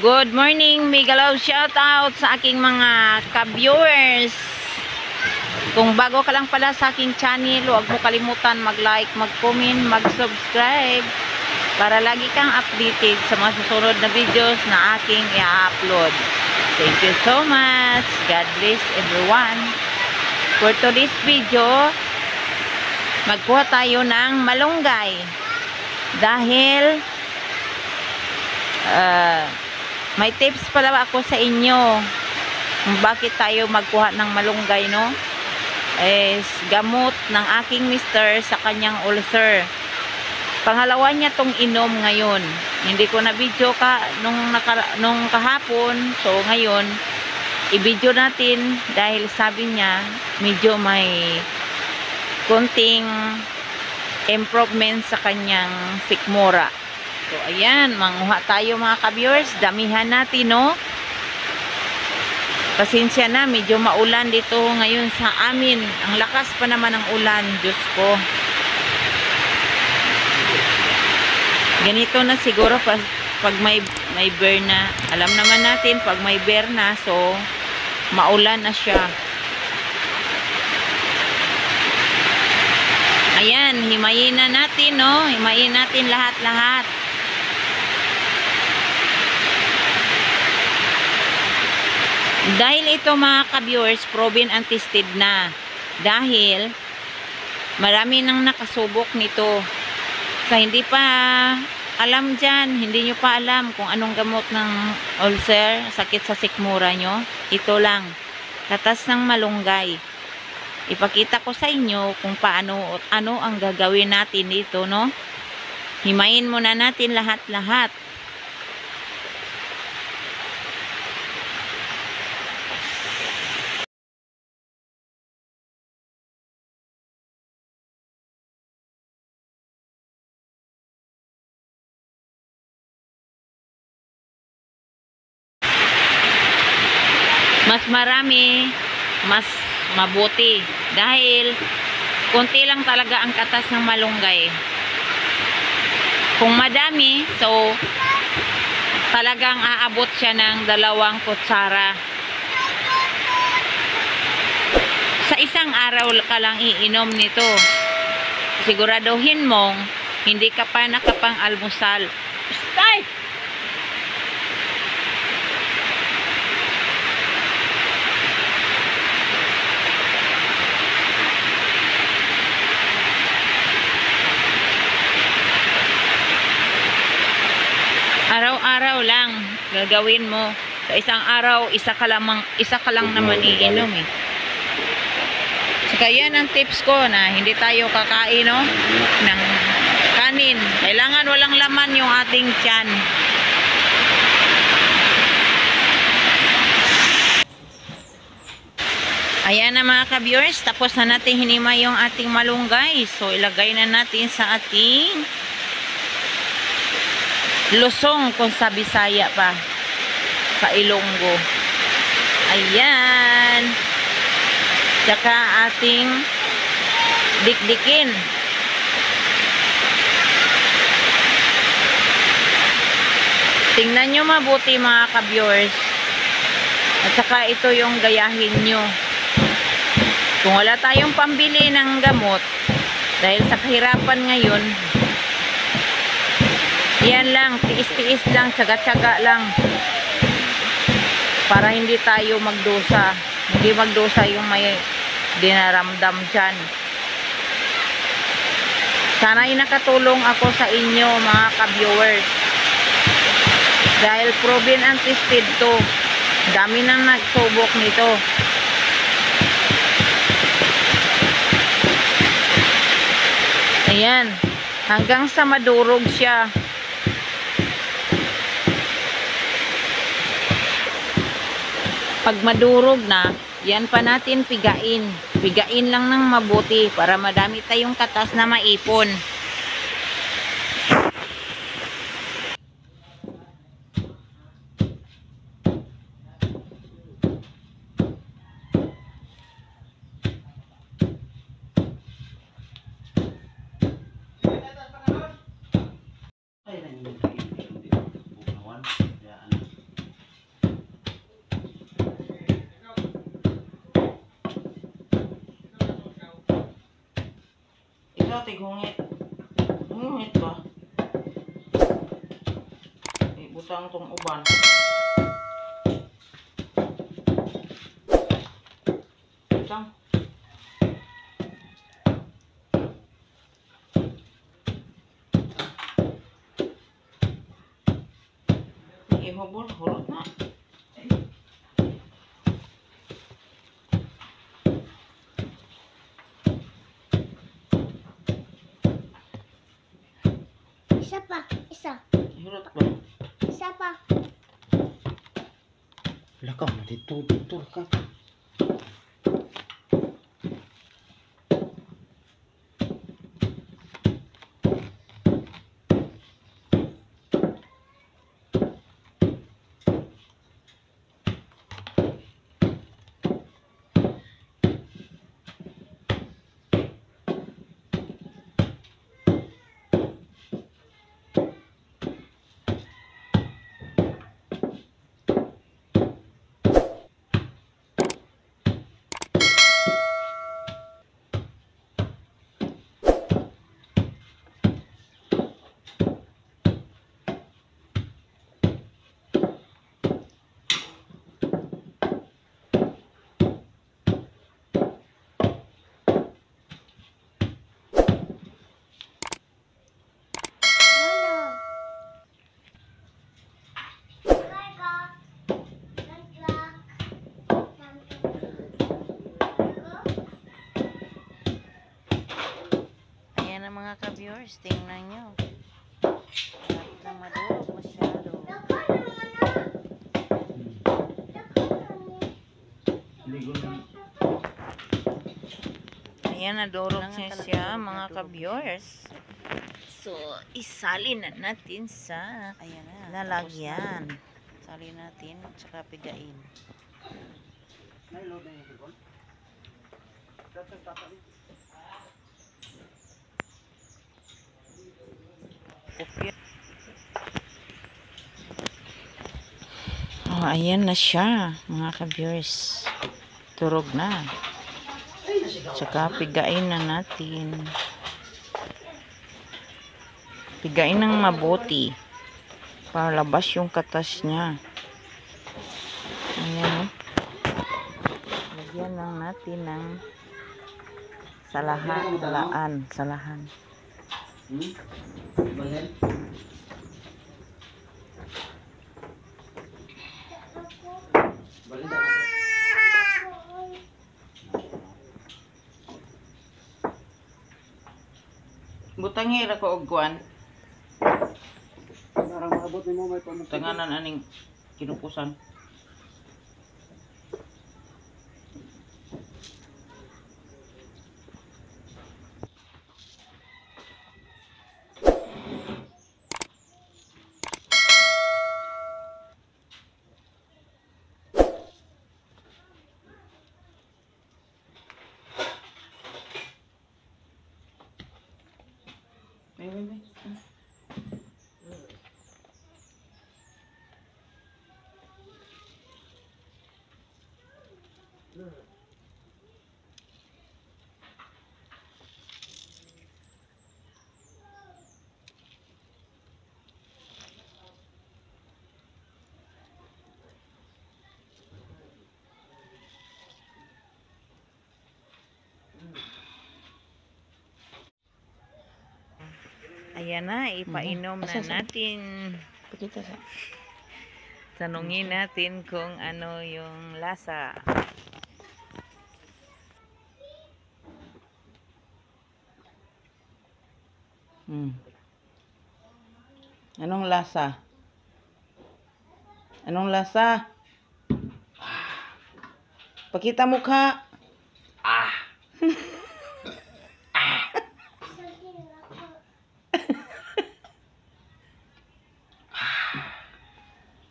Good morning, mega love shout out sa aking mga ka-viewers. Kung bago ka lang pala sa aking channel, huwag mo kalimutan mag-like, mag-comment, mag-subscribe para lagi kang updated sa mga susunod na videos na aking i-upload. Thank you so much. God bless everyone. For today's video, magkuha tayo ng malunggay. Dahil may tips pala ako sa inyo kung bakit tayo magkuha ng malunggay, no? Gamot ng aking mister sa kanyang ulcer. Pangalawa niya tong inom ngayon. Hindi ko na video nung kahapon. So ngayon i-video natin dahil sabi niya medyo may konting improvement sa kanyang sikmura. So ayan, manguha tayo mga ka-viewers. Damihan natin, no? Pasensya na, medyo maulan dito ngayon sa amin. Ang lakas pa naman ng ulan, Diyos ko. Ganito na siguro pag may bear na. Alam naman natin pag may bear na, so maulan na siya. Ayan, himayin na natin, no? Himayin natin lahat-lahat. Dahil ito mga ka-viewers, proven and tested na. Dahil marami nang nakasubok nito. Sa hindi pa alam dyan, hindi nyo pa alam kung anong gamot ng ulcer, sakit sa sikmura nyo, ito lang, katas ng malunggay. Ipakita ko sa inyo kung paano at ano ang gagawin natin dito, no? Himayin muna natin lahat-lahat. Mas marami, mas mabuti. Dahil konti lang talaga ang katas ng malunggay. Kung madami, so talagang aabot siya ng 2 kutsara. Sa isang araw ka lang iinom nito. Siguraduhin mong hindi ka pa nakapang-almusal. Stay! Araw-araw lang gagawin mo. Sa isang araw, isa ka lang naman iinom, eh. Saka yan ang tips ko na hindi tayo kakain, no, ng kanin. Kailangan walang laman yung ating tiyan. Ayan na mga ka-viewers, tapos na natin hinima yung ating malunggay. So ilagay na natin sa ating lusong, kung sa Bisaya pa, sa Ilonggo. Ayan. Tsaka ating dikdikin. Tingnan nyo mabuti mga ka-viewers. At saka ito yung gayahin nyo. Kung wala tayong pambili ng gamot, dahil sa kahirapan ngayon, yan lang, tiis-tiis lang, tsaga-tsaga lang para hindi tayo magdusa. Hindi magdusa yung may dinaramdam dyan. Sana'y nakatulong ako sa inyo mga ka-viewers. Dahil proven and tested to. Dami nang nagsubok nito. Ayan. Hanggang sa madurog siya. Pag madurog na, yan pa natin pigain. Pigain lang ng mabuti para madami tayong katas na maipon. ba tighungit? Hungit ba? Butang tong uban. Butang. Ihubol, hulot na. Isa pa, isa. Hulot ba? Isa pa. Wala ka, dito ka. Mano. Ayan ang mga ka-viewers, tingnan nyo. Kahit na madurog masyado. Ayan, nadurog siya mga ka-viewers. So, isalin na natin sa lalagyan. Salin natin, tsaka pigain. Oh, ayan na siya, mga ka-viewers. Turog na. Tsaka pigain na natin. Pigain ng mabuti para labas yung katas niya. Ayan, oh. Lagyan lang natin ng salahan. Butangi ra ko og kuan. Parang maabot ni mo may pamukha. Tanganan aning kinukusan. May. Ayan na, ipainom na natin. Tanungin natin kung ano yung lasa. Anong lasa? Anong lasa? Pakita mukha.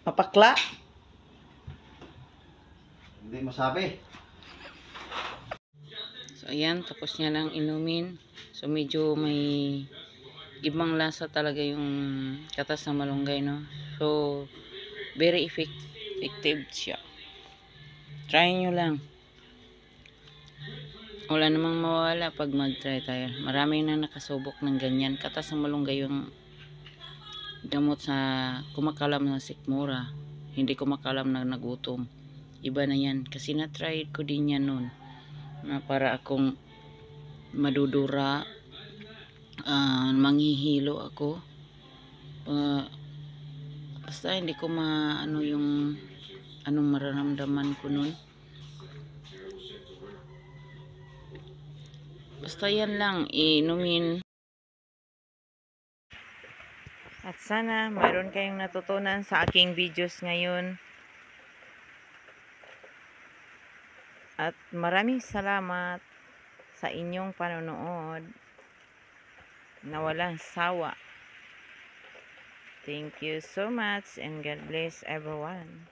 Papakla? Hindi masabi. So, ayan. Tapos niya lang inumin. So, medyo may ibang lasa talaga yung katas ng malunggay, no? So, very effective siya. Try nyo lang. Wala namang mawala pag mag-try tayo. Marami na nakasubok ng ganyan. Katas ng malunggay yung gamot sa kumakalam na sikmura. Hindi kumakalam na nagutom. Iba na yan. Kasi na-try ko din yan nun. Na para akong madudura. Manghihilo ako. Basta hindi ko maano yung anong mararamdaman ko nun. Basta yan lang, inumin. At sana mayroon kayong natutunan sa aking videos ngayon. At maraming salamat sa inyong panonood na walang sawa. Thank you so much and God bless everyone.